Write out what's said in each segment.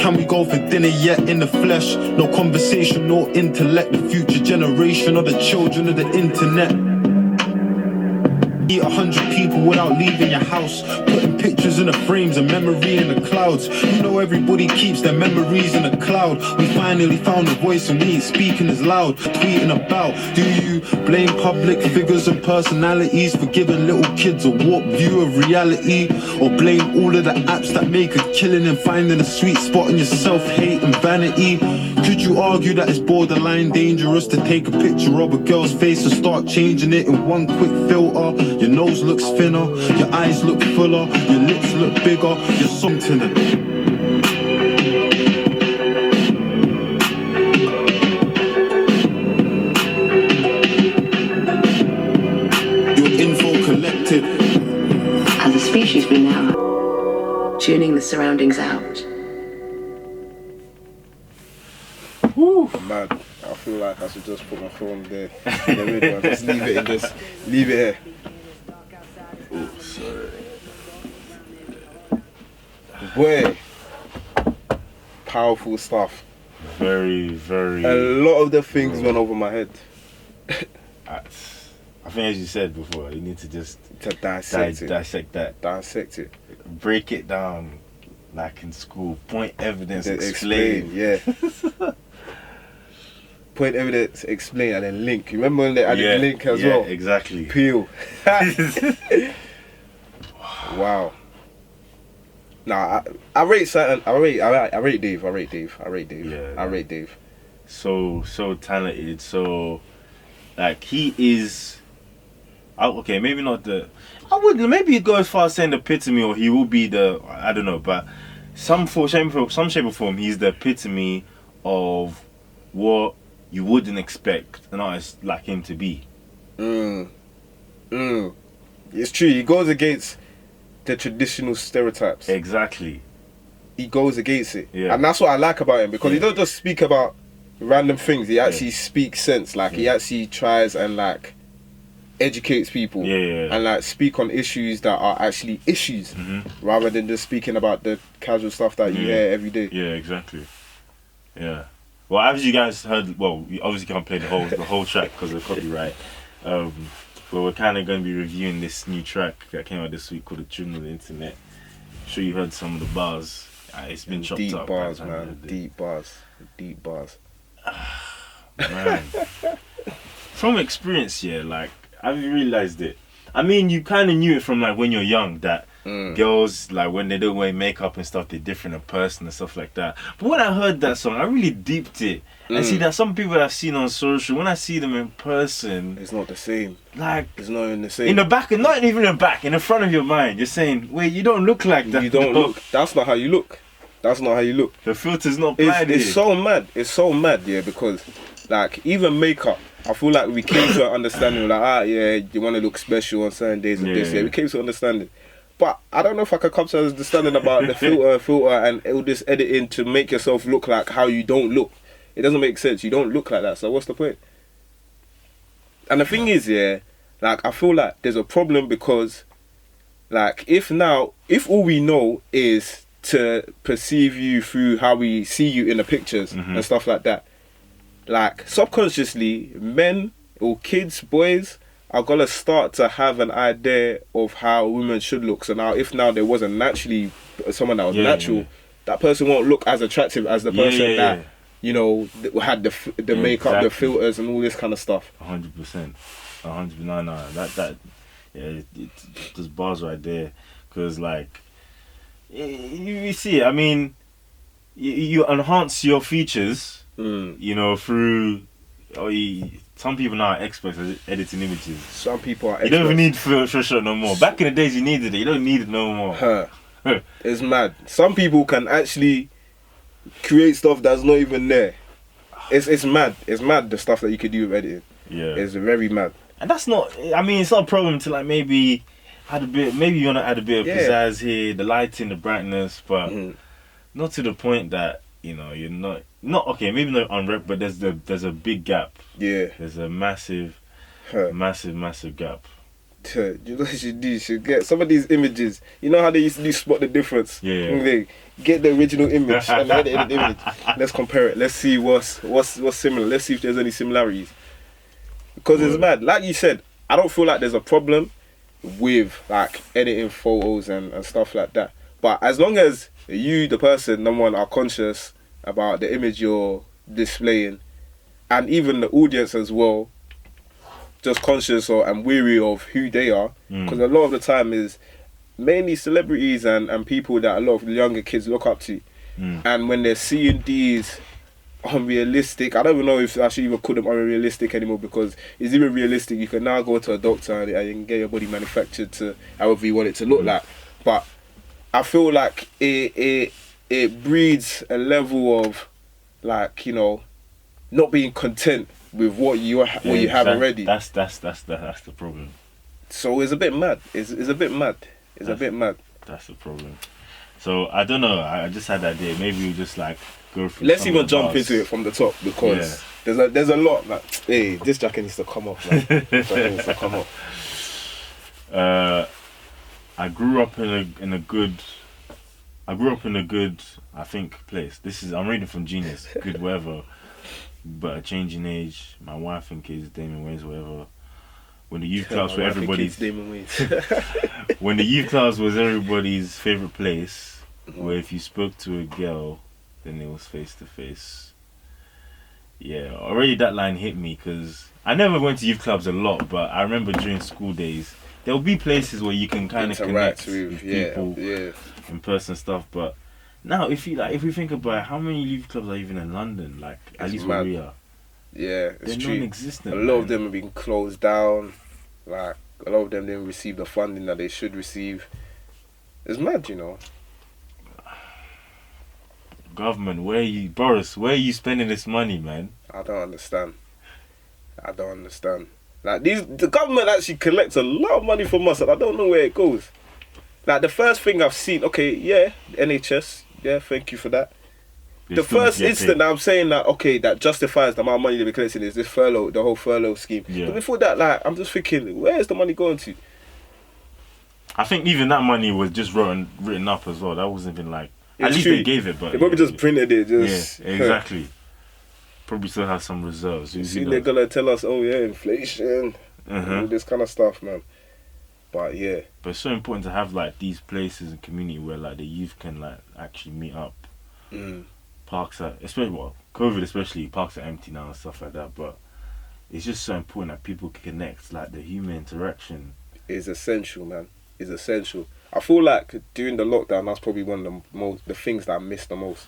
Can we go for dinner yet in the flesh? No conversation, no intellect. The future generation are the children of the internet. Eat 100 people without leaving your house. Putting pictures in the frames and memory in the clouds. You know everybody keeps their memories in the cloud. We finally found a voice and we ain't speaking as loud. Tweeting about, do you blame public figures and personalities for giving little kids a warped view of reality? Or blame all of the apps that make a killing and finding a sweet spot in your self-hate and vanity? Could you argue that it's borderline dangerous to take a picture of a girl's face and start changing it in one quick filter? Your nose looks thinner, your eyes look fuller, your lips look bigger, you're something. Your info collected. As a species, we now are tuning the surroundings out. Woo. Man, I feel like I should just put my phone there. Just leave it in this. Leave it here. Oh, sorry. Boy, powerful stuff. Very, very. A lot of the things went over my head. I think, as you said before, you need to just dissect that. Dissect it. Break it down like in school. Point evidence, explain. Yeah. Point evidence, explain, and then link. You remember when they added link as well? Yeah, exactly. Peel. Wow. Nah, I rate certain. I rate Dave. I rate Dave. Yeah. I rate Dave. So talented. So, like, he is. Okay, maybe not the. I would maybe go as far as saying the epitome, or he will be the. I don't know, but some shape or form, he's the epitome of what you wouldn't expect an artist like him to be. It's true. He goes against the traditional stereotypes. Exactly. He goes against it. Yeah. And that's what I like about him, because he don't just speak about random things. He actually speaks sense. Like, he actually tries and, like, educates people. And, like, speak on issues that are actually issues, rather than just speaking about the casual stuff that you hear every day. Yeah, exactly. Yeah. Well, as you guys heard, well, we obviously can't play the whole track because of copyright. But we're kind of going to be reviewing this new track that came out this week called "The Tune of the Internet." I'm sure you heard some of the bars. It's been chopped deep up. Bars, man. Deep bars. Man. From experience, like, I've realised it. I mean, you kind of knew it from, like, when you're young, that girls, like, when they don't wear makeup and stuff, they're different in person and stuff like that. But when I heard that song, I really deeped it. I see that some people that I've seen on social, when I see them in person, it's not the same. Like, it's not even the same. In the back, and not even in the back, in the front of your mind, you're saying, wait, you don't look like that. You don't look. That's not how you look. The filter's not applied. It's so mad. It's so mad, because, like, even makeup, I feel like we came to an understanding, like, you want to look special on certain days and this. We came to understanding. But I don't know if I could come to an understanding about the filter and all this editing to make yourself look like how you don't look. It doesn't make sense. You don't look like that. So what's the point? And the thing is, like, I feel like there's a problem because, like, if all we know is to perceive you through how we see you in the pictures and stuff like that, like, subconsciously, men or kids, boys, are gonna start to have an idea of how women should look. So now, if there wasn't naturally someone that was natural, that person won't look as attractive as the person that you know had the makeup, the filters, and all this kind of stuff. 100%, 100%. No, that there's bars right there, because, like, you see, I mean, you enhance your features, you know, through. Some people now are experts at editing images. Some people are experts. You don't even need Photoshop no more. Back in the days, you needed it. You don't need it no more. It's mad. Some people can actually create stuff that's not even there. It's mad. It's mad, the stuff that you could do with editing. Yeah. It's very mad. And that's not, I mean, it's not a problem to, like, maybe you want to add a bit of pizzazz here, the lighting, the brightness, but not to the point that, you know, you're not okay, maybe not on but there's a big gap. Yeah. There's a massive gap. You know what you do? You should get some of these images. You know how they used to do spot the difference? Yeah. They get the original image and then the image. Let's compare it. Let's see what's similar. Let's see if there's any similarities. Because it's mad. Like you said, I don't feel like there's a problem with like editing photos and stuff like that. But as long as you, the person, number one, are conscious about the image you're displaying, and even the audience as well, just conscious and weary of who they are, because a lot of the time is mainly celebrities and people that a lot of younger kids look up to, and when they're seeing these unrealistic, I don't even know if I should even call them unrealistic anymore, because it's even realistic. You can now go to a doctor and you can get your body manufactured to however you want it to look like, but I feel like it breeds a level of like, you know, not being content with what you have already. That's the problem. So it's a bit mad. It's a bit mad. It's a bit mad. That's the problem. So I don't know. I just had that idea. Maybe we just like go through. Let's even jump into it from the top, because there's a lot. Like, hey, this jacket needs to come off. Man. This jacket needs to come off. I grew up in a good, I think, place. I'm reading from Genius. Good whatever. But a changing age. My wife think is Damon Wayans, whatever. When the youth clubs were everybody's Damon Wayans. when the youth clubs was everybody's favorite place, where if you spoke to a girl, then it was face to face. Yeah, already that line hit me, because I never went to youth clubs a lot, but I remember during school days there will be places where you can kind of connect with people in person stuff. But now, if we think about it, how many youth clubs are even in London? Like at least where we are. Yeah, it's They're true. non-existent. A lot of them have been closed down. Like a lot of them didn't receive the funding that they should receive. It's mad, you know. Government, Boris, where are you spending this money, man? I don't understand. Like the government actually collects a lot of money from us, and I don't know where it goes. Like the first thing I've seen, okay, yeah, NHS, yeah, thank you for that. The first instant that I'm saying that, okay, that justifies the amount of money they've been collecting is this furlough, the whole furlough scheme. Yeah. But before that, like, I'm just thinking, where is the money going to? I think even that money was just written up as well. That wasn't even like, at least they gave it, but they probably just printed it. Just yeah, exactly. Probably still have some reserves. You see, they're gonna tell us, oh yeah, inflation, all this kind of stuff, man. But yeah, but it's so important to have like these places and community where like the youth can like actually meet up. Parks are, COVID especially, parks are empty now and stuff like that. But it's just so important that people can connect. Like the human interaction is essential, man. Is essential. I feel like during the lockdown, that's probably one of the things that I missed the most.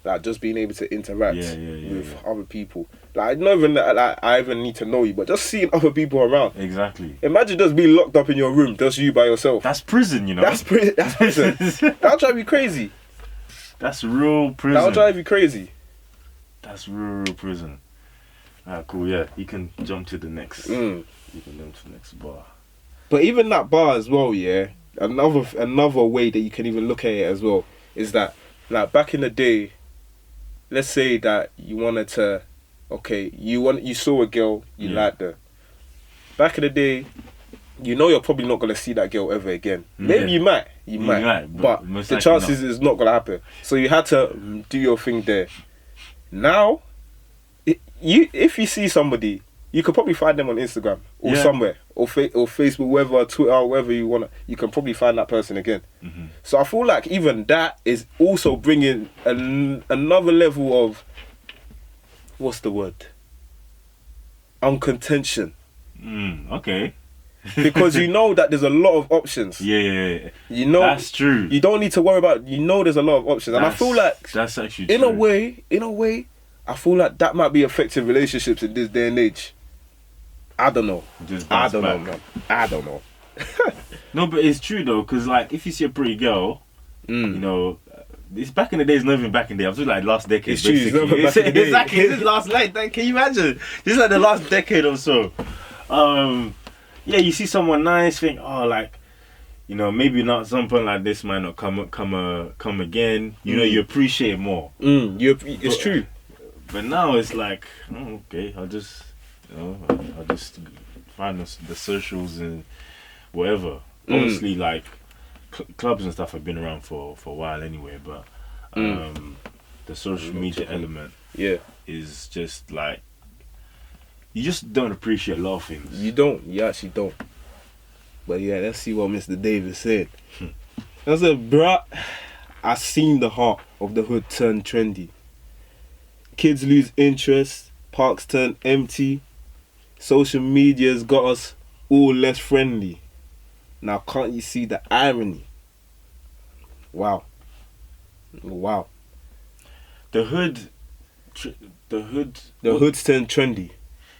Like just being able to interact with other people. Like not even like I even need to know you, but just seeing other people around. Exactly. Imagine just being locked up in your room, just you by yourself. That's prison, you know. That's prison. That'll drive you crazy. That's real prison. That'll drive you crazy. That's real prison. Ah, cool. Yeah, you can jump to the next. You can jump to the next bar. But even that bar as well, yeah. Another way that you can even look at it as well is that, like back in the day, let's say that you wanted to, okay, you saw a girl, you liked her. Back in the day, you know you're probably not gonna see that girl ever again. Maybe you might, but the chances is not gonna happen. So you had to do your thing there. Now, if you see somebody, you could probably find them on Instagram or somewhere or Facebook, wherever, Twitter, wherever you wanna. You can probably find that person again. So I feel like even that is also bringing another level of, what's the word? Uncontention. Okay. Because you know that there's a lot of options. Yeah. You know that's true. You don't need to worry about. You know there's a lot of options, and I feel like that's actually in true. a way, I feel like that might be affecting relationships in this day and age. I don't know. I don't know, man. I don't know. No, but it's true though, because like if you see a pretty girl, you know, it's back in the days, not even back in the day. I'm talking like last decade. It's true. Exactly. It's last can you imagine? This is like the last decade or so. Yeah, you see someone nice, think, oh, like, you know, maybe not something like this might not come again. You know, you appreciate it more. It's true. But now it's like, oh, okay, I'll just find the socials and whatever. Obviously, like clubs and stuff have been around for a while anyway, but the social media element is just like, you just don't appreciate a lot of things. You don't. You actually don't. But yeah, let's see what Mr. Davis said. I said, bruh, I seen the heart of the hood turn trendy. Kids lose interest, parks turn empty. Social media's got us all less friendly. Now can't you see the irony? Wow. The hood's turned trendy.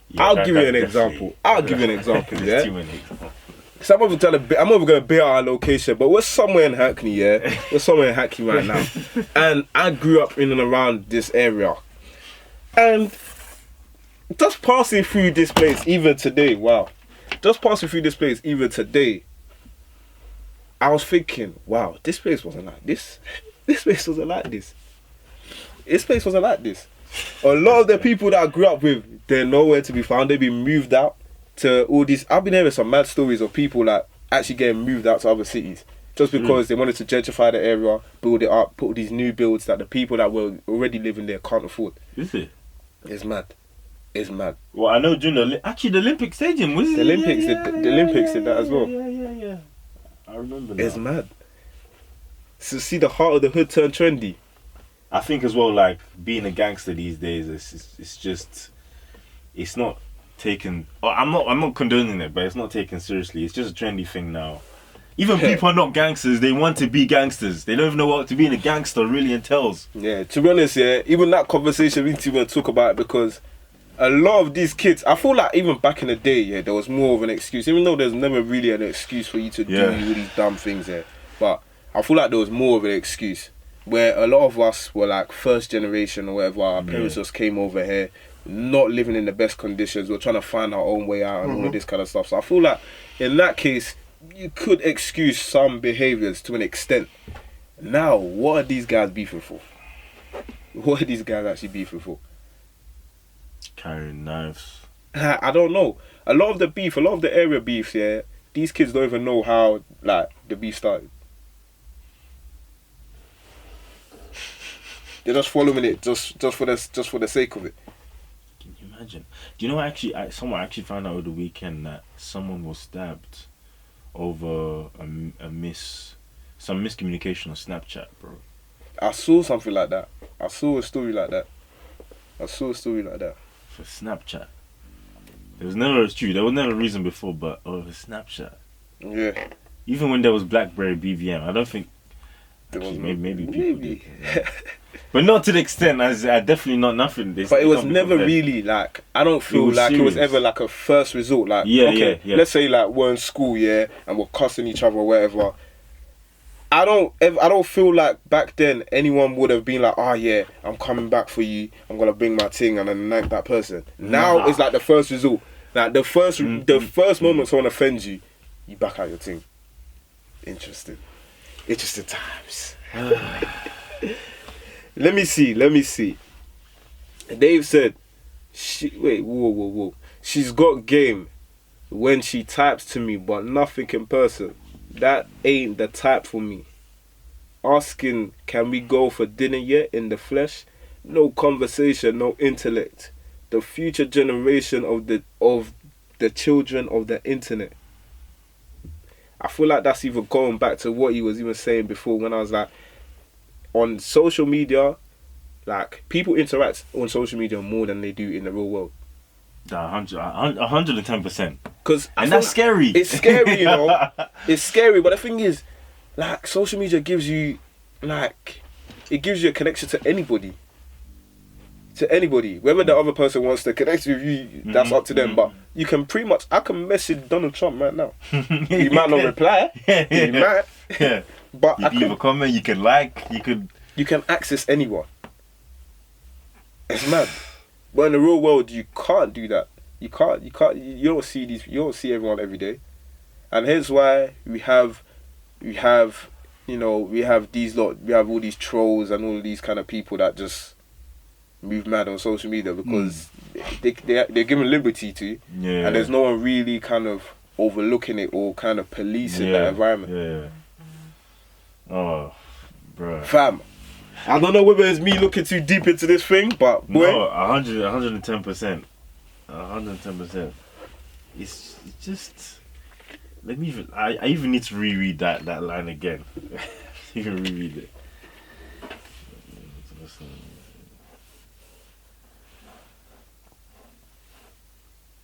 Yeah, I'll give you an example. Yeah. There's too many. Cause I'm over gonna be our location, but we're somewhere in Hackney, yeah. We're somewhere in Hackney right now, and I grew up in and around this area, and just passing through this place even today, I was thinking, wow, this place wasn't like this. This place wasn't like this. A lot of the people that I grew up with, they're nowhere to be found. They've been moved out to all these. I've been hearing some mad stories of people like actually getting moved out to other cities just because they wanted to gentrify the area, build it up, put all these new builds that the people that were already living there can't afford. Is it? It's mad. Well, I know during the Olympic Stadium, was it? The Olympics did that as well. Yeah. I remember now. It's mad. So see the heart of the hood turn trendy. I think as well, like being a gangster these days, it's not taken. I'm not condoning it, but it's not taken seriously. It's just a trendy thing now. Even people are not gangsters. They want to be gangsters. They don't even know what to being a gangster really entails. Yeah, to be honest, even that conversation we need to even talk about it, because a lot of these kids, I feel like even back in the day, there was more of an excuse. Even though there's never really an excuse for you to do all these dumb things here, but I feel like there was more of an excuse. Where a lot of us were like first generation or whatever, our parents just came over here, not living in the best conditions, we're trying to find our own way out and all of this kind of stuff. So I feel like in that case, you could excuse some behaviours to an extent. Now, what are these guys beefing for? What are these guys actually beefing for? Carrying knives. I don't know. A lot of the area beefs, these kids don't even know how like the beef started. They're just following it just for the sake of it. Can you imagine? Do you know someone actually found out over the weekend that someone was stabbed over some miscommunication on Snapchat, bro? I saw something like that. I saw a story like that. For Snapchat. There was never a reason before, but over Snapchat. Yeah. Even when there was BlackBerry BVM, I don't think. Actually, maybe people did. Yeah. But not to the extent as definitely not nothing. But it was never really like, I don't feel like serious. It was ever like a first resort. Like, let's say like we're in school, and we're cussing each other or whatever. I don't feel like back then anyone would have been like, I'm coming back for you. I'm gonna bring my thing and then knife that person. Now it's like the first resort. Like the first moment someone offends you, you back out your thing. Interesting times. Let me see. Dave said, whoa. She's got game when she types to me, but nothing in person. That ain't the type for me. Asking, can we go for dinner yet in the flesh? No conversation, no intellect. The future generation of the children of the internet. I feel like that's even going back to what he was even saying before when I was like, on social media, like people interact on social media more than they do in the real world. 110%. And that's scary. It's scary, you know. It's scary, but the thing is, like, social media gives you, like, it gives you a connection to anybody. Whether the other person wants to connect with you, that's up to them. But you can I can message Donald Trump right now. He might not reply. He might. Yeah. But you can leave a comment, you can like, you can access anyone. It's mad. But in the real world, you can't do that. You don't see everyone every day. And hence why we have all these trolls and all these kind of people that just move mad on social media because they're given liberty to, and there's no one really kind of overlooking it or kind of policing that environment. Yeah. Oh, bro. Fam, I don't know whether it's me looking too deep into this thing, but boy, No, 110%. 110%. It's just. Let me even. I even need to reread that line again. Even reread it.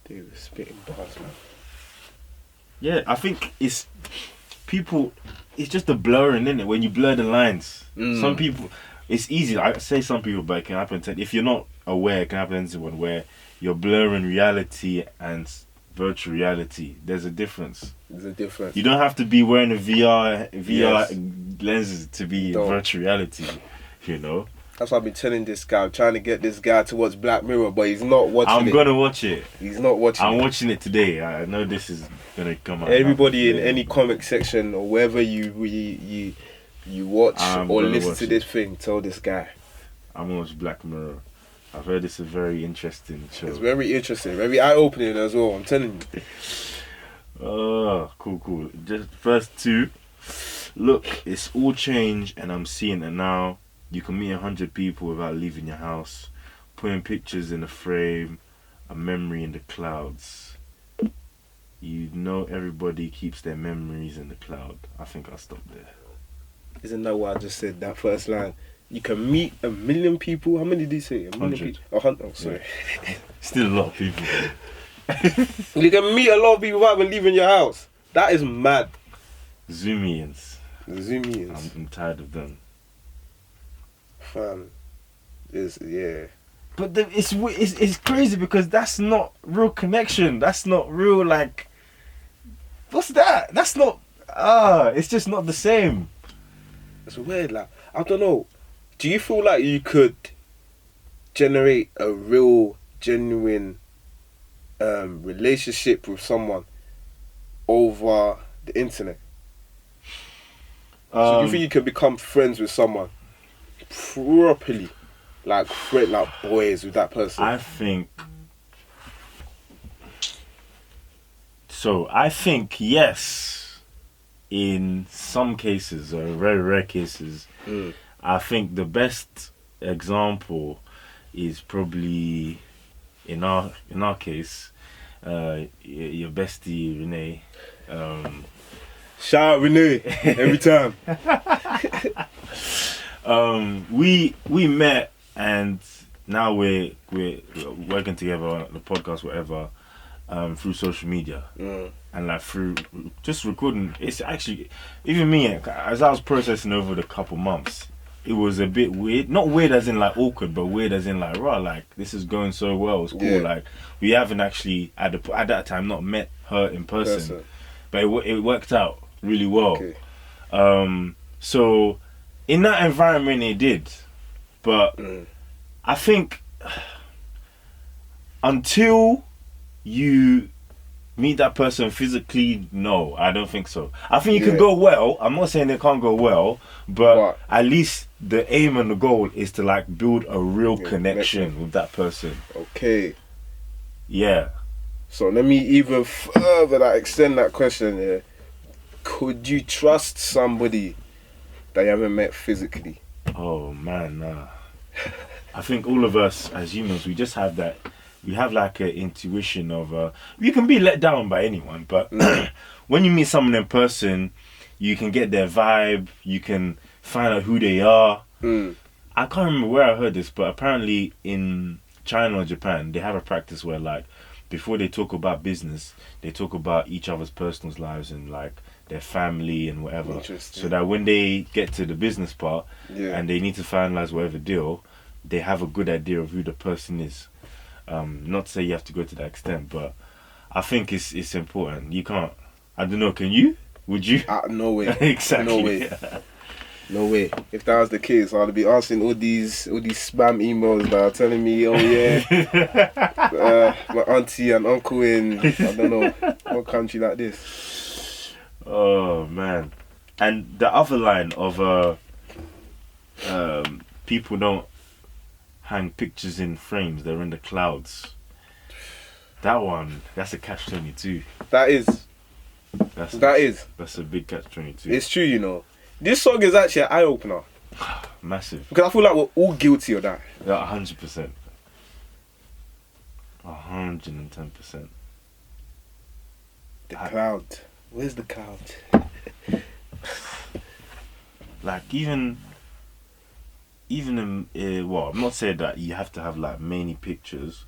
dude, spitting bars, man. Yeah, I think it's people. It's just the blurring, isn't it? When you blur the lines, some people. It's easy. I say some people, but it can happen to. If you're not aware, it can happen to anyone where you're blurring reality and virtual reality. There's a difference. There's a difference. You don't have to be wearing a VR Yes. lenses to be Don't. virtual reality. You know. That's what I've been telling this guy. I'm trying to get this guy to watch Black Mirror, but he's not watching I'm it. gonna watch it. He's not watching I'm it. watching it today. I know this is gonna come out. Everybody in Yeah. any comic section or wherever you watch I'm or gonna listen watch to it. this thing, tell this guy. I'm gonna watch Black Mirror. I've heard it's a very interesting show. It's very interesting, very eye-opening as well, I'm telling you. Oh, cool. Just first two. Look, it's all changed and I'm seeing it now. You can meet 100 people without leaving your house. Putting pictures in a frame, a memory in the clouds. You know everybody keeps their memories in the cloud. I think I'll stop there. Isn't that what I just said, that first line? You can meet 1 million people. How many did he say? 100 100. people? 100. Oh, sorry. Still a lot of people. You can meet a lot of people without even leaving your house. That is mad. Zoomians. The Zoomians. I'm tired of them. Fam. Yeah. But it's crazy because that's not real connection. That's not real, like, what's that? That's not, it's just not the same. It's weird, like, I don't know. Do you feel like you could generate a real, genuine relationship with someone over the internet? So do you think you can become friends with someone properly? Like boys with that person? I think yes, in some cases, or very rare cases. I think the best example is probably in our case, your bestie Renee. Shout out Renee every time. We met and now we're working together on the podcast, whatever, through social media and like through just recording. It's actually, even me, as I was processing over the couple months, it was a bit weird. Not weird as in like awkward, but weird as in like, right, like this is going so well. It's cool. Yeah. Like we haven't actually at that time not met her in person. But it worked out really well. Okay. So in that environment it did, but I think until you meet that person physically, no, I don't think so. I think it could go well. I'm not saying it can't go well, but at least the aim and the goal is to like build a real connection with that person. Okay. Yeah. So let me even further extend that question here. Could you trust somebody that you haven't met physically? Oh man, nah. I think all of us as humans, we just have that. We have like an intuition of. You can be let down by anyone, but when you meet someone in person, you can get their vibe. You can find out who they are. I can't remember where I heard this, but apparently in China or Japan, they have a practice where like before they talk about business, they talk about each other's personal lives and like their family and whatever. So that when they get to the business part and they need to finalize whatever deal, they have a good idea of who the person is. Not to say you have to go to that extent, but I think it's important. You can't. I don't know. Can you? Would you? No way. Exactly. No way. No way. If that was the case, I'd be answering all these spam emails that are telling me, oh yeah, my auntie and uncle in I don't know what country like this. Oh man. And the other line of people don't hang pictures in frames, they're in the clouds. That one, that's a catch-22. That is. That's a big catch-22. It's true, you know. This song is actually an eye-opener. Massive. Because I feel like we're all guilty of that. Yeah, 100%. 110%. The cloud. Where's the cloud? Like even well, I'm not saying that you have to have like many pictures.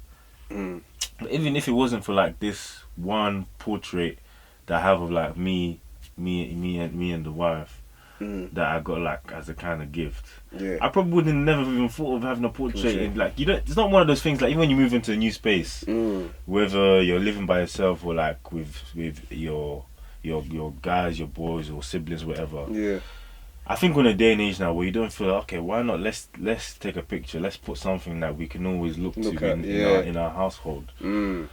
But even if it wasn't for like this one portrait that I have of like me and the wife that I got like as a kind of gift. Yeah. I probably would have never even thought of having a portrait. In, like, you don't. It's not one of those things like even when you move into a new space, whether you're living by yourself or like with your guys, your boys or siblings, whatever. Yeah. I think we're in a day and age now where you don't feel like, okay, why not? Let's take a picture. Let's put something that we can always look to in our household. We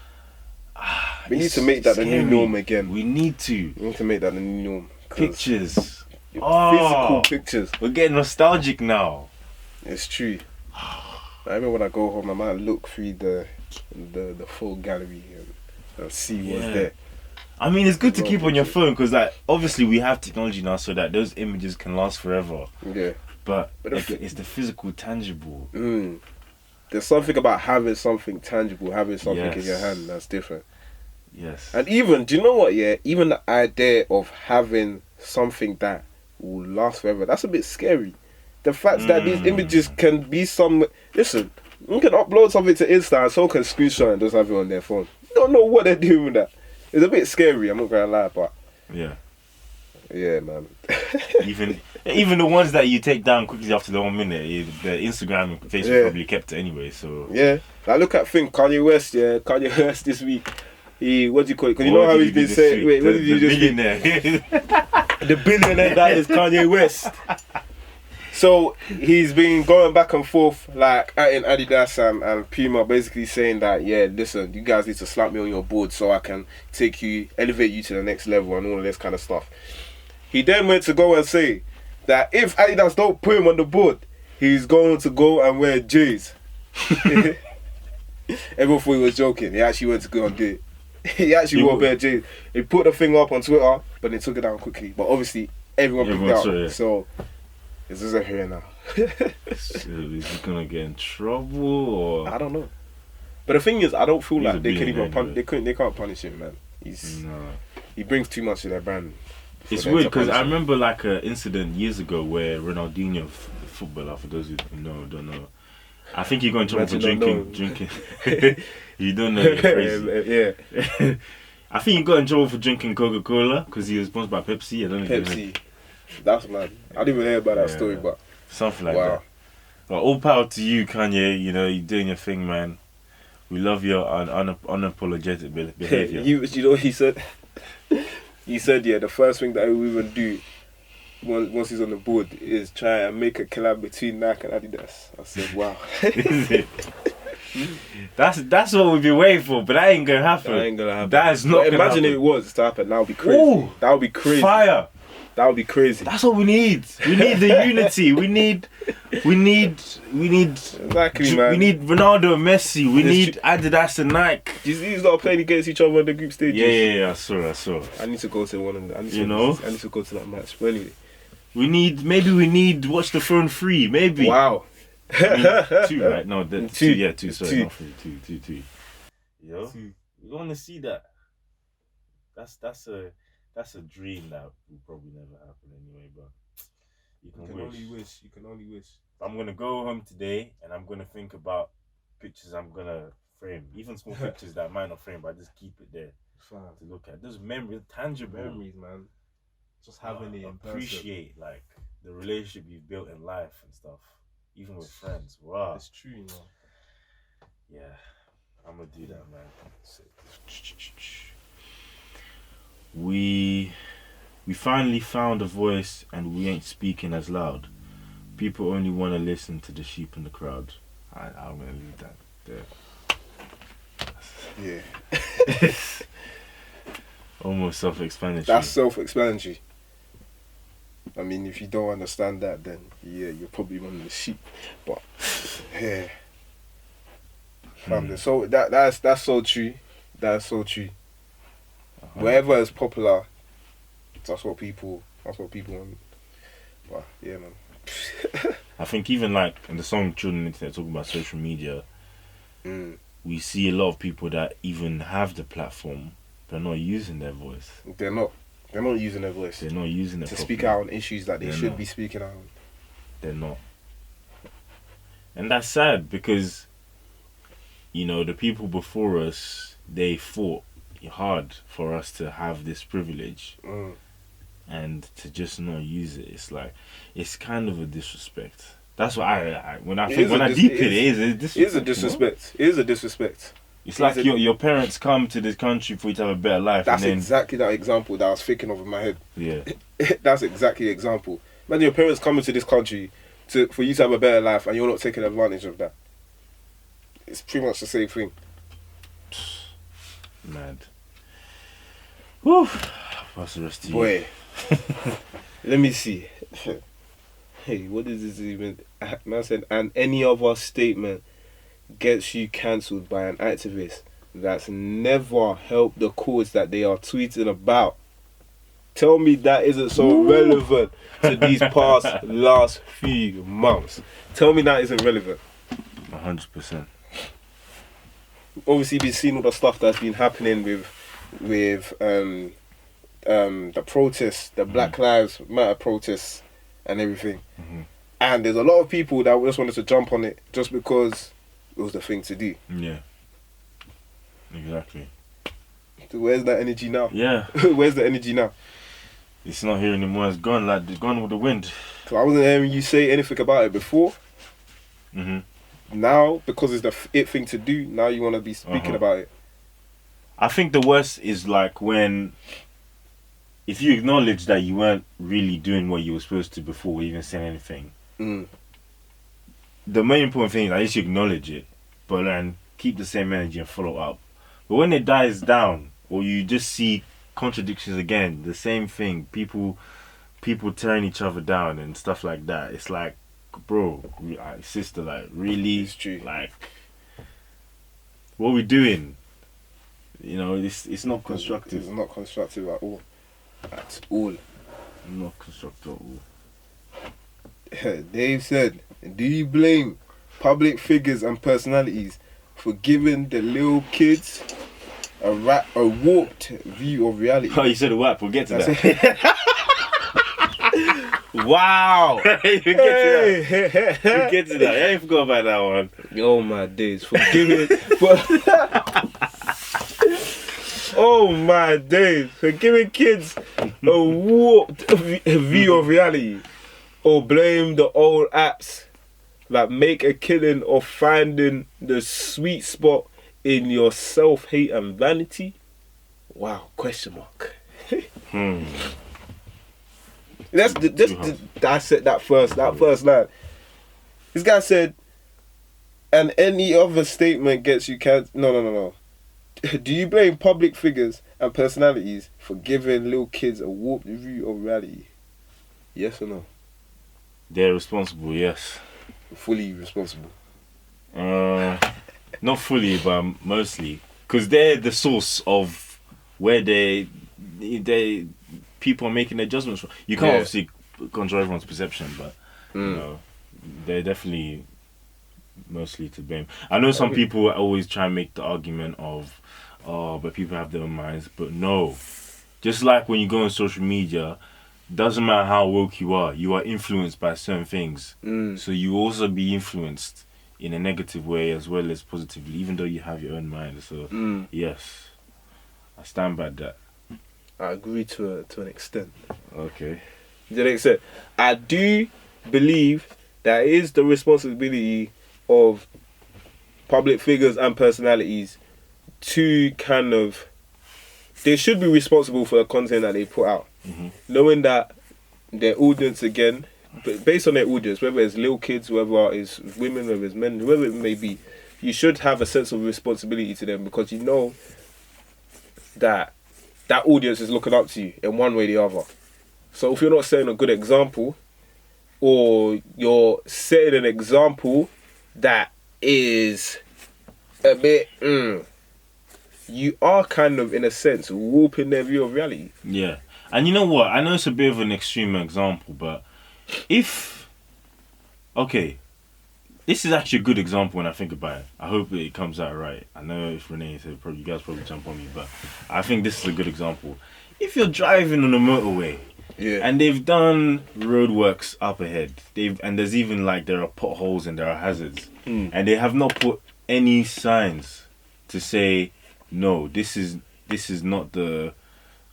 need to make that the new norm again. We need to. We need to make that the new norm. Pictures. Physical pictures. We're getting nostalgic now. It's true. I remember when I go home, I might look through the full gallery and see what's there. I mean, it's good to keep on your phone because, like, obviously we have technology now so that those images can last forever. Yeah. But it's the physical, tangible. There's something about having something tangible, having something in your hand that's different. Yes. And even, do you know what? Yeah, even the idea of having something that will last forever, that's a bit scary. The fact that these images can be listen, you can upload something to Insta and someone can screenshot and just have it on their phone. You don't know what they're doing with that. It's a bit scary, I'm not gonna lie, but yeah, man. even the ones that you take down quickly after the 1 minute, the Instagram and Facebook probably kept it anyway. So I look at Kanye West. Yeah, Kanye West this week. What do you call it? Because you know how he's been saying. Wait, what did you just billionaire? The billionaire that is Kanye West. So he's been going back and forth like in Adidas and Puma, basically saying that listen, you guys need to slap me on your board so I can elevate you to the next level and all of this kind of stuff. He then went to go and say that if Adidas don't put him on the board, he's going to go and wear J's. Everyone thought he was joking. He actually went to go and do it. He actually wore bare J's. He put the thing up on Twitter, but they took it down quickly. But obviously, everyone picked it up. So it's just here now. Is he gonna get in trouble or? I don't know. But the thing is, I don't feel like they can even they can't punish him, man. He brings too much to their brand. It's weird because I remember like an incident years ago where Ronaldinho, the footballer, for those who don't know, I think he got in trouble for drinking. You don't know, you're crazy. I think he got in trouble for drinking Coca-Cola because he was sponsored by Pepsi. I don't know. Pepsi. That's mad. I didn't even hear about that story, but something like that. But all power to you, Kanye. You know, you're doing your thing, man. We love your unapologetic behavior. You know what he said? He said, the first thing that he will even do once he's on the board is try and make a collab between Nike and Adidas. I said, wow. Is it? That's what we've been waiting for, but that ain't gonna happen. That is not. Imagine if it was to happen. That would be crazy. Ooh, that would be crazy. Fire. That would be crazy. That's what we need. We need the unity. We need. Exactly, man. We need Ronaldo and Messi. We need Adidas and Nike. These lot playing against each other in the group stages. Yeah. I saw. I need to go to one of them. I need to go to that match. But anyway, we need Watch the Throne 3. Maybe. Wow. I mean, 2, right? No, 2. Yeah, 2. Sorry, not 3. 2. Yo, we want to see that. That's a dream that will probably never happen anyway. But you can only wish. I'm gonna go home today and I'm gonna think about pictures I'm gonna frame, even small pictures that I might not frame, but I just keep it there to look at. Those memories, tangible memories, man. Just having it in person. Appreciate like the relationship you've built in life and stuff. Even with friends. Wow. It's true, you know. Yeah. I'm gonna do that, man. We finally found a voice and we ain't speaking as loud. People only want to listen to the sheep in the crowd. I'm gonna leave that there. Yeah. Almost self-explanatory. That's self-explanatory. I mean, if you don't understand that, then you're probably one of the sheep. But so that's so true. That's so true. Wherever is popular, That's what people want. But yeah, man. I think even like in the song Children on the Internet talking about social media, we see a lot of people that even have the platform but not using their voice. They're not using their voice. They're not using it to properly. speak out on issues that they They're should not. be speaking out on. They're not. And that's sad because, you know, the people before us, they fought hard for us to have this privilege. And to just not use it, it's like, it's kind of a disrespect. That's what when I deep it is a disrespect. It is a disrespect. It is a disrespect. It's like your parents come to this country for you to have a better life. That's and then, exactly that example that I was thinking of in my head. Yeah. That's exactly the example. Imagine your parents coming to this country for you to have a better life and you're not taking advantage of that. It's pretty much the same thing. Mad. Whew. What's the rest of you? Boy. Let me see. Hey, what is this even? Man said, and any other statement gets you cancelled by an activist that's never helped the cause that they are tweeting about. Tell me that isn't so relevant to these last few months. Tell me that isn't relevant. 100%. Obviously, we've seen all the stuff that's been happening with the protests, the Black Lives Matter protests and everything. And there's a lot of people that just wanted to jump on it just because it was the thing to do. Yeah. Exactly. So where's that energy now? Yeah. Where's the energy now? It's not here anymore. It's gone. Like it's gone with the wind. So I wasn't hearing you say anything about it before. Now, because it's the it thing to do, now you want to be speaking about it. I think the worst is like if you acknowledge that you weren't really doing what you were supposed to before even saying anything. The main important thing is at least you acknowledge it, but then keep the same energy and follow up. But when it dies down, or you just see contradictions again, the same thing, people tearing each other down and stuff like that, it's like, bro, sister, like, really? It's true. Like, what are we doing? You know, it's not constructive. It's not constructive at all. At all. Not constructive at all. Dave said, do you blame public figures and personalities for giving the little kids a warped view of reality? Oh, you said a WAP, we'll get to that. Wow! We'll get to that. We'll get to that. I ain't forgot about that one. Oh my days. Oh my days. For giving kids a warped view of reality. Or blame the old apps that make a killing of finding the sweet spot in your self-hate and vanity? Wow, question mark. Let's dissect that first line. This guy said, and any other statement gets you cancelled. No. Do you blame public figures and personalities for giving little kids a warped view of reality? Yes or no? They're responsible, yes. Fully responsible. Not fully, but mostly, because they're the source of where they people are making their judgments from. You can't obviously control everyone's perception, but you know, they're definitely mostly to blame. I know some people always try and make the argument of, but people have their own minds, but no. Just like when you go on social media, doesn't matter how woke you are influenced by certain things. So you also be influenced in a negative way as well as positively, even though you have your own mind. So yes, I stand by that. I agree to an extent. Okay. To an extent. I do believe that it is the responsibility of public figures and personalities to kind of, they should be responsible for the content that they put out. Knowing that their audience, again, based on their audience, whether it's little kids, whether it's women, whether it's men, whoever it may be, you should have a sense of responsibility to them, because you know that that audience is looking up to you in one way or the other. So if you're not setting a good example, or you're setting an example that is a bit, you are kind of, in a sense, warping their view of reality. Yeah. And you know what? I know it's a bit of an extreme example, but okay, this is actually a good example when I think about it. I hope it comes out right. I know if Renee said, you guys probably jump on me, but I think this is a good example. If you're driving on a motorway, and they've done roadworks up ahead, and there's even like there are potholes and there are hazards, and they have not put any signs to say, no, this is not the.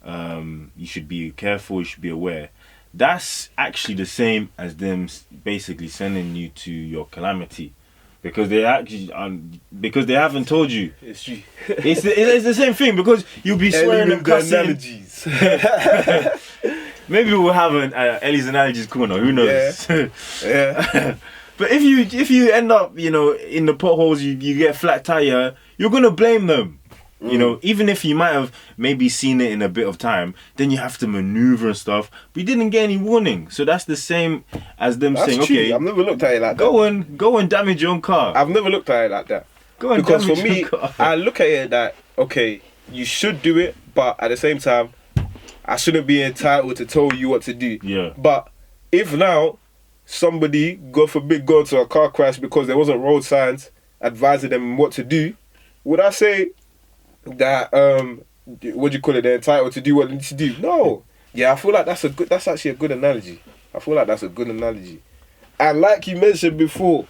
You should be careful. You should be aware. That's actually the same as them basically sending you to your calamity, because they actually because they haven't told you. It's true. It's the same thing, because you'll be swearing and cussing. Analogies. Maybe we'll have an Ellie's analogies corner. Who knows? Yeah. But if you end up, you know, in the potholes, you get a flat tire, you're gonna blame them. You know, even if you might have maybe seen it in a bit of time, then you have to maneuver and stuff. But you didn't get any warning, so that's the same as them saying, true. okay, I've never looked at it like that. Go and damage your own car. I've never looked at it like that. Go and because damage for me, your car. I look at it that okay, you should do it, but at the same time, I shouldn't be entitled to tell you what to do. Yeah. But if now somebody, God forbid, got into a car crash because there wasn't road signs advising them what to do, would I say that what do you call it? They're entitled to do what they need to do? No. Yeah, I feel like that's actually a good analogy. I feel like that's a good analogy. And like you mentioned before,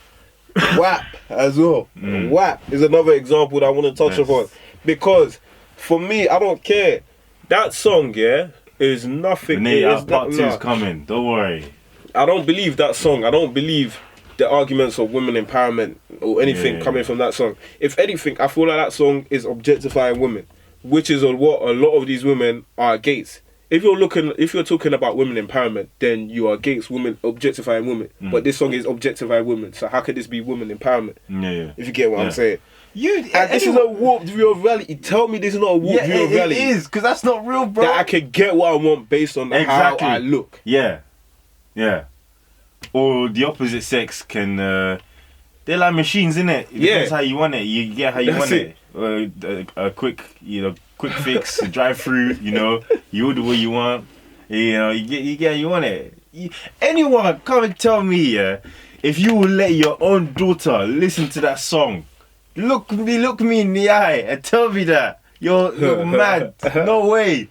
WAP as well. WAP is another example that I want to touch upon, because for me, I don't care. That song, is nothing. Renee, our part 2 is coming. Don't worry. I don't believe that song. I don't believe the arguments of women empowerment or anything coming from that song. If anything, I feel like that song is objectifying women, which is what a lot of these women are against. If you're talking about women empowerment, then you are against women objectifying women. But this song is objectifying women. So how could this be women empowerment? Yeah. If you get what I'm saying. This is a warped view of reality. Tell me this is not a warped view of reality. It is, because that's not real, bro. That I can get what I want based on how I look. Yeah. Or the opposite sex can. They're like machines, innit? It depends how you want it. You get how you want it. A quick fix, a drive through. You know, you order what you want. You know, you get how you want it. Anyone come and tell me, if you will let your own daughter listen to that song, look me in the eye and tell me that you're mad. No way.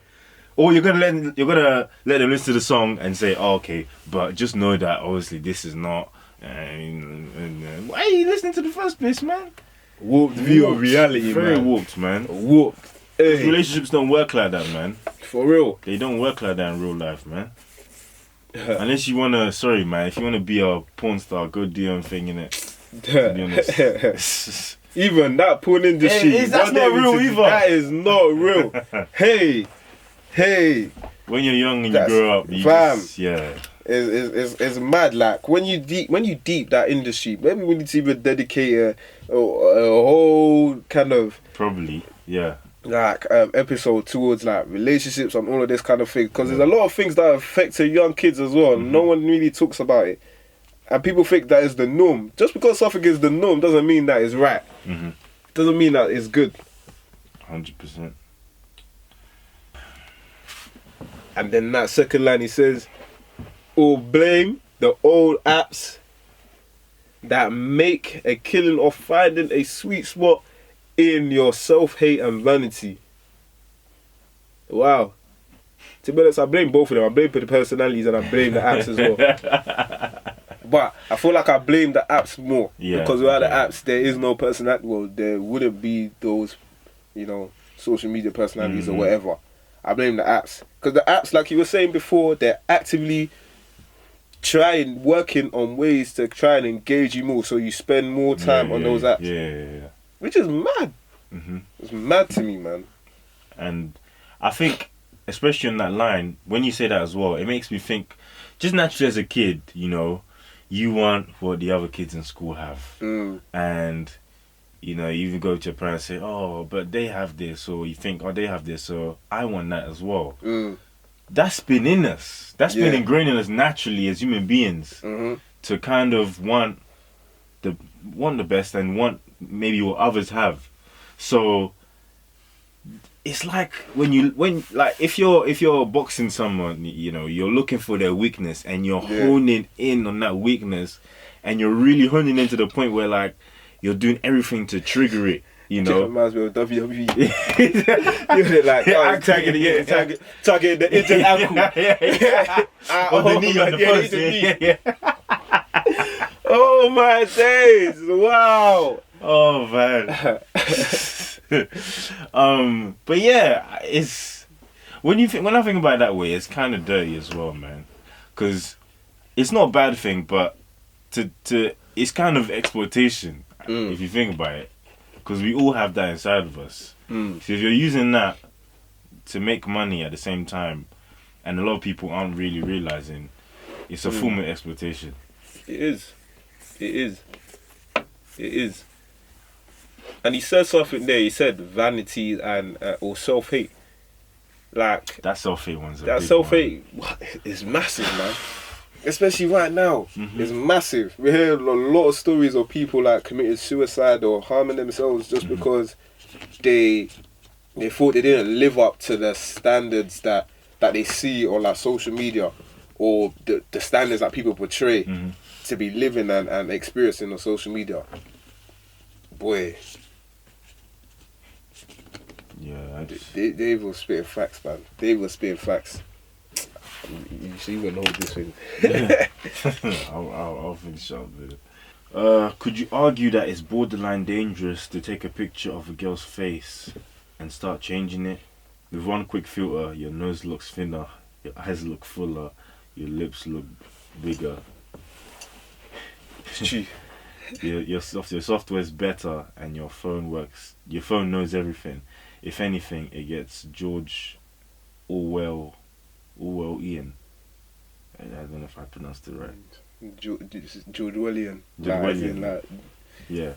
Or you're gonna let them listen to the song and say, oh, okay, but just know that obviously this is not. Why are you listening to the first place, man? Warped view of reality, Very man. warped, man. Warped. Hey. Relationships don't work like that, man. For real. They don't work like that in real life, man. Unless you wanna, sorry, man, if you wanna be a porn star, go do your own thing, innit? To be honest. Even that porn industry, that's not real either. That is not real. Hey. When you're young and you grow up, you it's mad. Like when you deep that industry, maybe we need to even dedicate a whole kind of episode towards like relationships and all of this kind of thing, because there's a lot of things that affect young kids as well. No one really talks about it, and people think that is the norm. Just because something is the norm doesn't mean that it's right. Doesn't mean that it's good. 100%. And then that second line, he says, "Or blame the old apps that make a killing of finding a sweet spot in your self-hate and vanity." Wow. To be honest, I blame both of them. I blame the personalities and I blame the apps as well. But I feel like I blame the apps more. Because without the apps, there is no personality. Well, there wouldn't be those, social media personalities or whatever. I blame the apps. Because the apps, like you were saying before, they're actively working on ways to try and engage you more, so you spend more time on those apps. Yeah. Which is mad. It's mad to me, man. And I think, especially on that line, when you say that as well, it makes me think, just naturally as a kid, you want what the other kids in school have. And you even go to your parents and say, oh, but they have this, or you think, oh, they have this, so I want that as well. That's been in us. That's been ingrained in us naturally as human beings, to kind of want the best and want maybe what others have. So it's like if you're boxing someone, you know, you're looking for their weakness and you're honing in on that weakness, and you're really honing in to the point where like you're doing everything to trigger it. You know, it reminds me of WWE. You're like, targeting the injured ankle. On the knee, on the first. Oh my days! Wow. Oh man. But yeah, it's when I think about it that way, it's kind of dirty as well, man. Because it's not a bad thing, but it's kind of exploitation if you think about it. Because we all have that inside of us. So if you're using that to make money at the same time, and a lot of people aren't really realizing, it's a form of exploitation. It is. And he said something there. He said vanity and or self-hate. Like that self-hate one's that self-hate is massive, man. Especially right now, it's massive. We hear a lot of stories of people like committing suicide or harming themselves just because they thought they didn't live up to the standards that they see on like social media, or the standards that people portray to be living and experiencing on social media. Boy. Yeah, Dave was spitting facts, man. Dave was spitting facts. You see, you wouldn't hold this thing. I'll finish up with it. Could you argue that it's borderline dangerous to take a picture of a girl's face and start changing it? With one quick filter, your nose looks thinner, your eyes look fuller, your lips look bigger. Your software's better, and your phone works. Your phone knows everything. If anything, it gets George Orwell Ian. I don't know if I pronounced it right. George Orwellian. Yeah.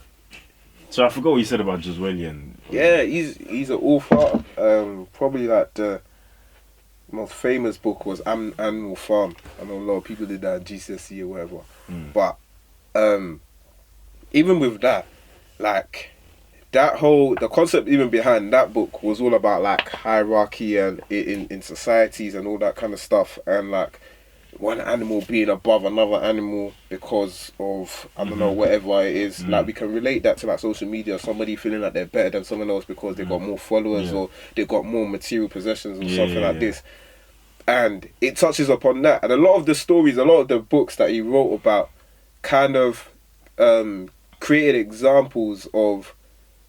So I forgot what you said about George Orwellian. Yeah, he's an author. Probably like the most famous book was Animal Farm. I know a lot of people did that at GCSE or whatever. But even with that, like the concept even behind that book was all about like hierarchy and in societies and all that kind of stuff, and like one animal being above another animal because of I don't know, whatever it is. Like we can relate that to like social media, somebody feeling like they're better than someone else because they got more followers or they got more material possessions or something like this. And it touches upon that, and a lot of the stories, a lot of the books that he wrote about kind of created examples of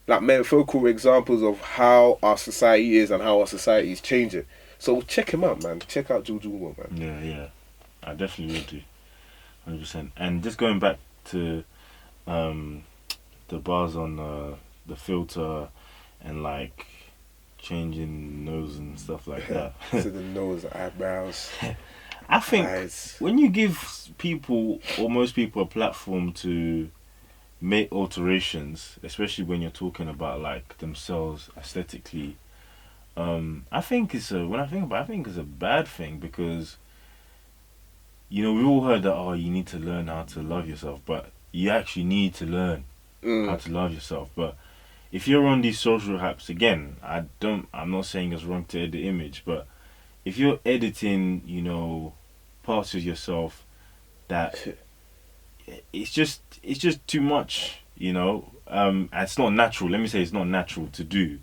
like metaphorical examples of how our society is and how our society is changing. So check him out, man. Check out George Orwell, man. Yeah. I definitely will do. 100%. And just going back to the bars on the filter and like changing nose and stuff like that. To the nose, eyebrows. I think eyes. When you give people or most people a platform to make alterations, especially when you're talking about like themselves aesthetically, I think it's a bad thing, because you know, we've all heard that you need to learn how to love yourself, but you actually need to learn how to love yourself. But if you're on these social apps, again, I'm not saying it's wrong to edit image, but if you're editing, you know, parts of yourself that it's just too much, you know. It's not natural. Let me say it's not natural to do.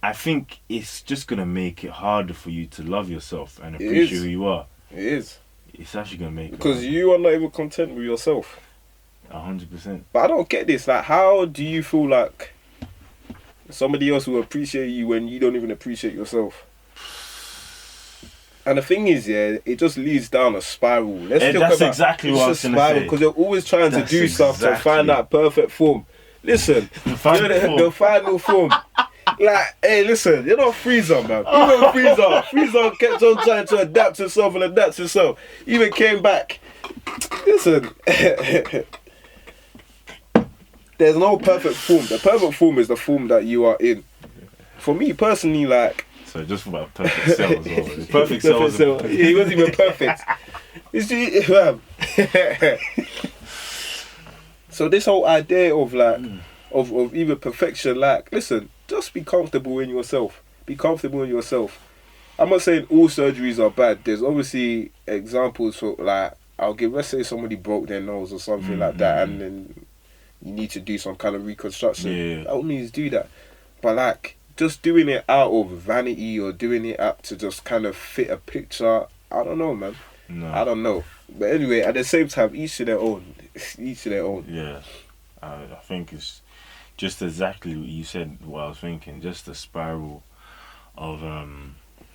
I think it's just gonna make it harder for you to love yourself and appreciate who you are. It is. It's actually gonna make because you are not even content with yourself. 100%. But I don't get this. Like, how do you feel like somebody else will appreciate you when you don't even appreciate yourself? And the thing is, it just leads down a spiral. That's exactly what I was gonna say. Because they're always trying to do stuff to find that perfect form. Listen, the final form. Like, hey, listen, you're not Freezer, man. Even Freezer kept on trying to adapt himself. Even came back. Listen, there's no perfect form. The perfect form is the form that you are in. For me personally, like. So just about perfect cell as well. Perfect cell. Yeah, he wasn't even perfect. So this whole idea of like of even perfection. Like, listen, just be comfortable in yourself. Be comfortable in yourself. I'm not saying all surgeries are bad. There's obviously examples for, like, let's say somebody broke their nose or something like that, and then you need to do some kind of reconstruction. Yeah. By all means, do that. But like, just doing it out of vanity or doing it up to just kind of fit a picture, I don't know, man. No. I don't know. But anyway, at the same time, each to their own. Each to their own. Yeah. I think it's just exactly what you said, what I was thinking. Just a spiral of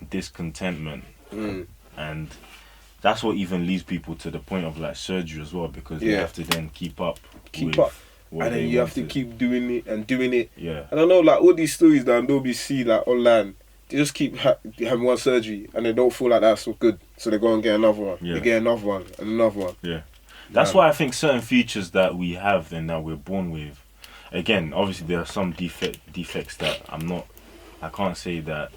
discontentment. And that's what even leads people to the point of like surgery as well, because they have to then keep up. And then you have to keep doing it and doing it. Yeah. I don't know, like all these stories that nobody see like online, they just keep having one surgery and they don't feel like that's so good, so they go and get another one. Yeah. They get another one and another one. Yeah. That's why I think certain features that we have and that we're born with, again, obviously there are some defects that I can't say that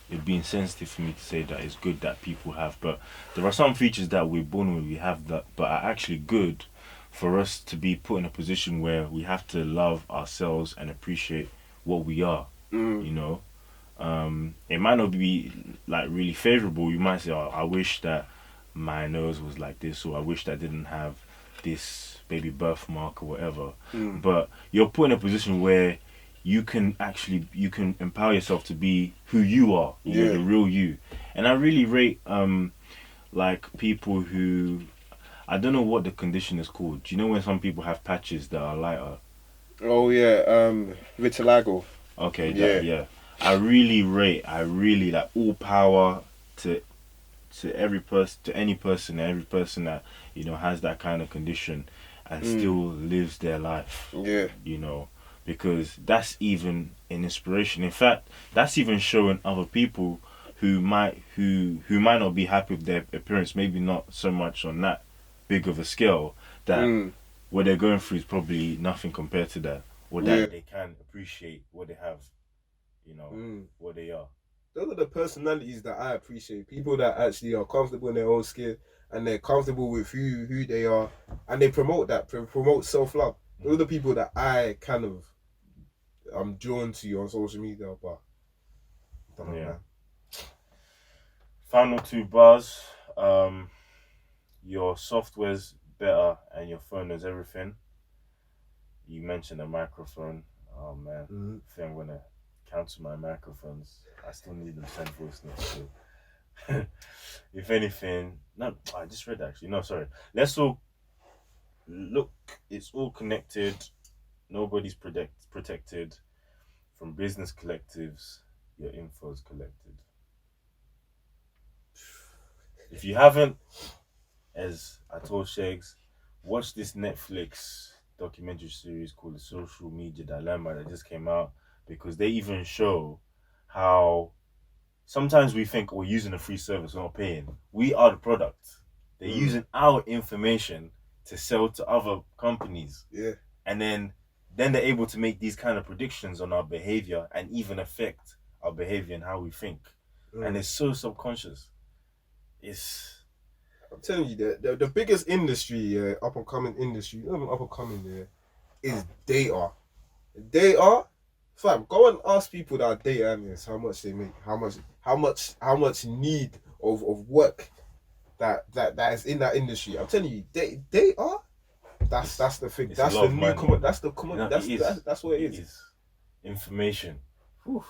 it'd be insensitive for me to say that it's good that people have, but there are some features that we're born with, we have that, but are actually good for us to be put in a position where we have to love ourselves and appreciate what we are. You know, it might not be like really favorable. You might say, "Oh, I wish that my nose was like this," or "I wish that I didn't have this baby birthmark," or whatever. But you're put in a position where you can empower yourself to be who you are, you know, the real you. And I really rate like people who, I don't know what the condition is called. Do you know when some people have patches that are lighter? Oh yeah, vitiligo. Okay, yeah. I really like all power to every person, to any person, every person that, you know, has that kind of condition and still lives their life. Yeah. You know, because that's even an inspiration. In fact, that's even showing other people who might not be happy with their appearance, maybe not so much on that big of a scale, that what they're going through is probably nothing compared to that, or that they can appreciate what they have, you know, what they are. Those are the personalities that I appreciate. People that actually are comfortable in their own skin and they're comfortable with who they are, and they promote that, promote self-love. Those are the people that I'm drawn to on social media, but I don't know, man. Final 2 bars. Your software's better and your phone knows everything. You mentioned a microphone. Oh man, I think I'm gonna cancel my microphones. I still need them send voice notes. So if anything, no, I just read that actually. No, sorry. Let's all look. It's all connected. Nobody's protected from business collectives. Your info's collected. If you haven't, as I told Shegs, watch this Netflix documentary series called The Social Media Dilemma that just came out, because they even show how sometimes we think we're using a free service, we're not paying. We are the product. They're using our information to sell to other companies. Yeah. And then they're able to make these kind of predictions on our behavior and even affect our behavior and how we think. And it's so subconscious. I'm telling you, the biggest industry, up and coming industry, not even up and coming, is data. Data, fam. Go and ask people that are data analysts how much they make, how much need of work that is in that industry. I'm telling you, data. That's the thing. It's that's a lot the of new money. commodity. That's the commodity. No, That's what it is. Information. Whew.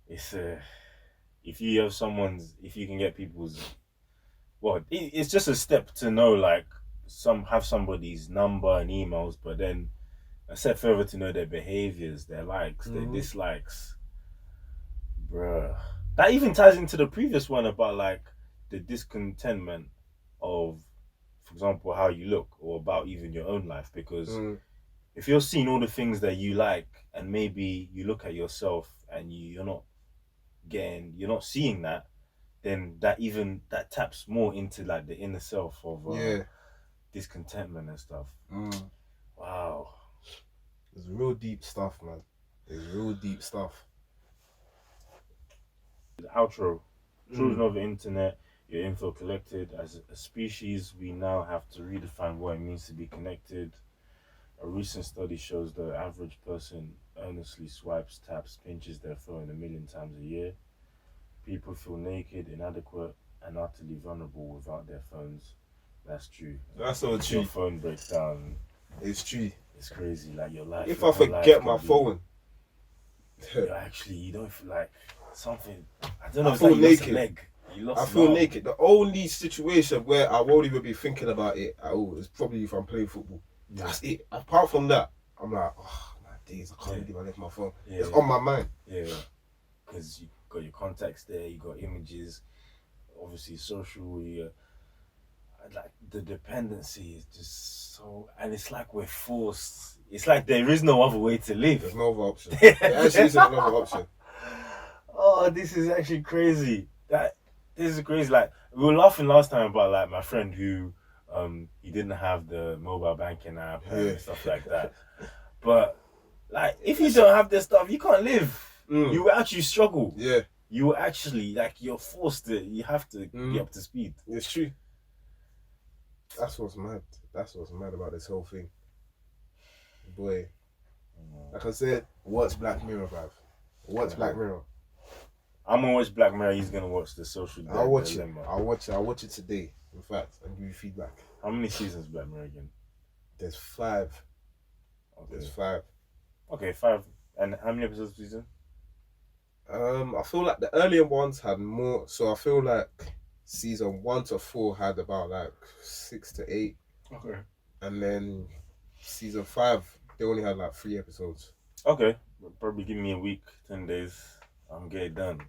It's if you can get people's, well, it's just a step to know, like, have somebody's number and emails, but then a step further to know their behaviors, their likes, their dislikes. Bruh. That even ties into the previous one about, like, the discontentment of, for example, how you look, or about even your own life. Because if you're seeing all the things that you like, and maybe you look at yourself and you're not seeing that, then that taps more into, like, the inner self of discontentment and stuff. Wow. It's real deep stuff, man. It's real deep stuff. The outro. Children of the internet, your info collected. As a species, we now have to redefine what it means to be connected. A recent study shows the average person earnestly swipes, taps, pinches their phone 1,000,000 times a year. People feel naked, inadequate, and utterly vulnerable without their phones. That's true. That's so If your true. phone breaks down, It's true. it's crazy. Like your life. If your I whole life forget can my be- phone, you don't feel like something. I don't know. I It's feel like you lost a naked. leg. You lost I an feel arm. naked. The only situation where I won't even be thinking about it at all is probably if I'm playing football. That's it. Apart from that, I'm like, oh my days, I can't believe I left my phone. Yeah. It's on my mind. Yeah, because you got your contacts there, you got images, obviously social. Like the dependency is just so, and it's like we're forced. It's like there is no other way to live. There's no other option. There actually isn't another option. Oh, this is actually crazy. This is crazy. Like we were laughing last time about like my friend who he didn't have the mobile banking app and stuff like that. But like if you don't have this stuff, you can't live. You will actually struggle. Yeah, You will actually like you're forced to. You have to be up to speed. it's true. That's what's mad. That's what's mad about this whole thing. Boy, like I said, watch Black Mirror, bruv. Watch Black Mirror. I'm gonna watch Black Mirror. He's gonna watch the Social I'll watch it. Dilemma. I'll watch it today. In fact, and give you feedback. How many seasons Black Mirror again? There's 5. Okay. There's 5. Okay, 5. And how many episodes per season? I feel like the earlier ones had more. So I feel like season 1 to 4 had about like 6 to 8, Okay. and then season 5 they only had like 3 episodes. Okay. Probably give me a week, 10 days. I'm get it done.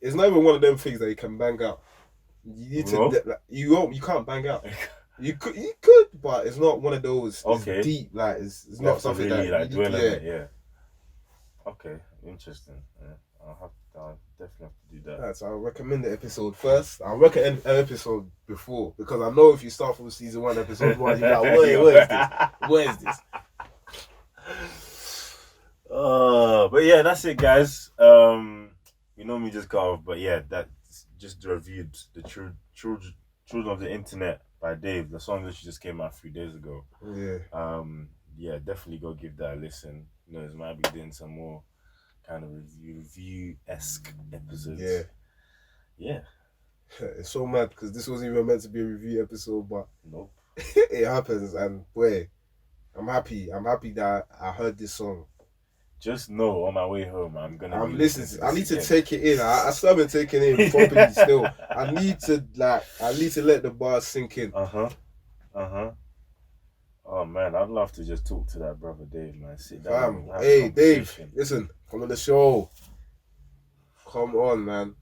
It's not even one of them things that you can bang out. You need to. No? Like, you can't bang out. You could, but it's not one of those. Okay. It's deep. Like it's You not have to something really that like you need dwell to, on it. Yeah. Okay. Interesting. Yeah. I'll definitely have to do that. Right, so I'll recommend the episode first. I'll recommend an episode before because I know if you start from season 1, episode 1, you're like, wait, what is this? What is this? But yeah, that's it, guys. We normally just go off, but yeah, that's just reviewed the Children of the Internet by Dave. The song that just came out 3 days ago. Yeah. Yeah, definitely go give that a listen. You know, it might be doing some more kind of review-esque episodes. Yeah. Yeah. It's so mad because this wasn't even meant to be a review episode, but Nope. it happens, and boy, I'm happy. I'm happy that I heard this song. Just know on my way home, I'm listening. this I need to again. take it in. I still haven't taken it in properly. Still, I need to let the bars sink in. Oh man, I'd love to just talk to that brother Dave, man. Sit down. Fam, and have a hey Dave, conversation. listen, come on the show. Come on, man.